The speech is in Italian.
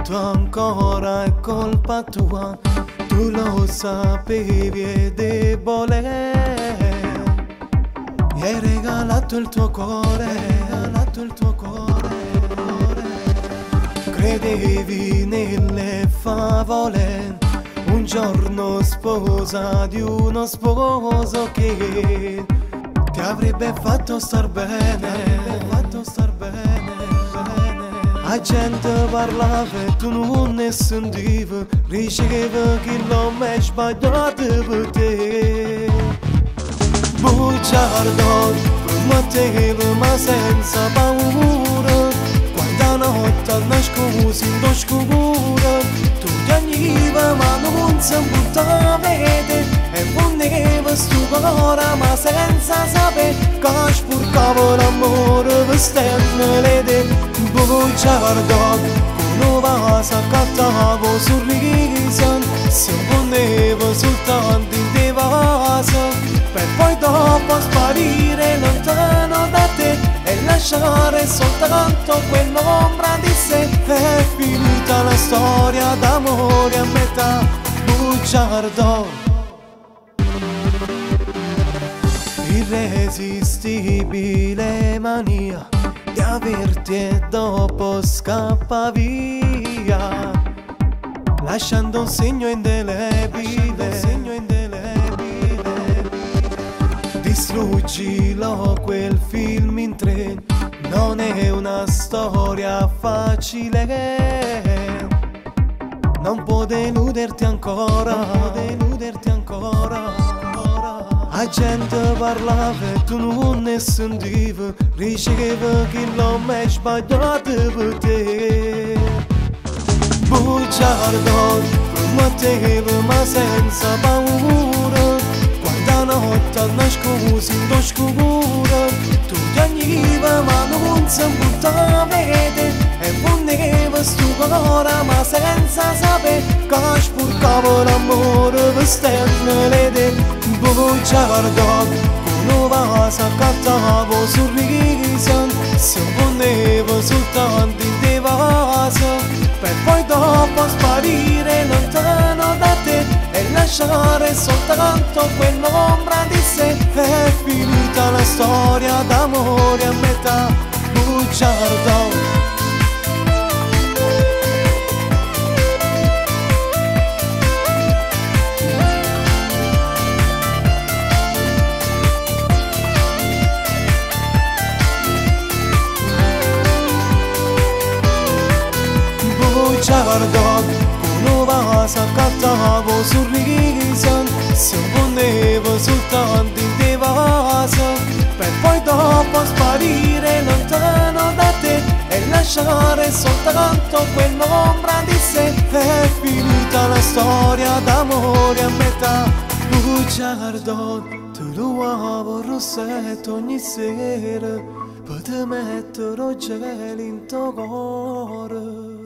tutto ancora è colpa tua, tu lo sapevi è debole. Mi hai regalato il tuo cuore, regalato il tuo cuore. Credevi nelle favole, un giorno sposa di uno sposo che ti avrebbe fatto star bene, fatto star bene. La gente parlava e tu non ne sentivi, riceveva che l'ho mai sbagliato per te. Bugiardo, promettevo ma senza paura, quanta notte nascosi in oscura, tu piangevi ma non si poteva vedere, e poneva sto cuore ma senza sapere che sporcava l'amore per stelle. Bugiardo, con una vasa accattavo sorriso, si poneva soltanto in te vaso, per poi dopo sparire lontano da te e lasciare soltanto quell'ombra di sé. È finita la storia d'amore a metà, bugiardo. Irresistibile mania di averti e dopo scappa via, lasciando un segno indelebile, distruggilo quel film in tre, non è una storia facile, non può deluderti ancora, La gente parlava e tu non ne sentivi, riceveva che l'ho mai sbagliato per te. Bugiardo, promettevo ma senza paura, quanta notte nascosi in oscura, tu piangevi ma non si poteva vedere, e poneva sto cuore ma senza sapere che sporcava l'amore per stelle. Bugiardo, con una vasa accattavo sorriso, si poneva soltanto in te vaso, per poi dopo sparire lontano da te e lasciare soltanto quell'ombra di sé. È finita la storia d'amore a metà, bugiardo. Bugiardo, con una vasa accattavo sorriso, si poneva soltanto in te vaso, per poi dopo sparire lontano da te e lasciare soltanto quell'ombra di sé. È finita la storia d'amore a metà, bugiardo, tu lo avo il rossetto ogni sera, per te mettere gelo in tuo cuore.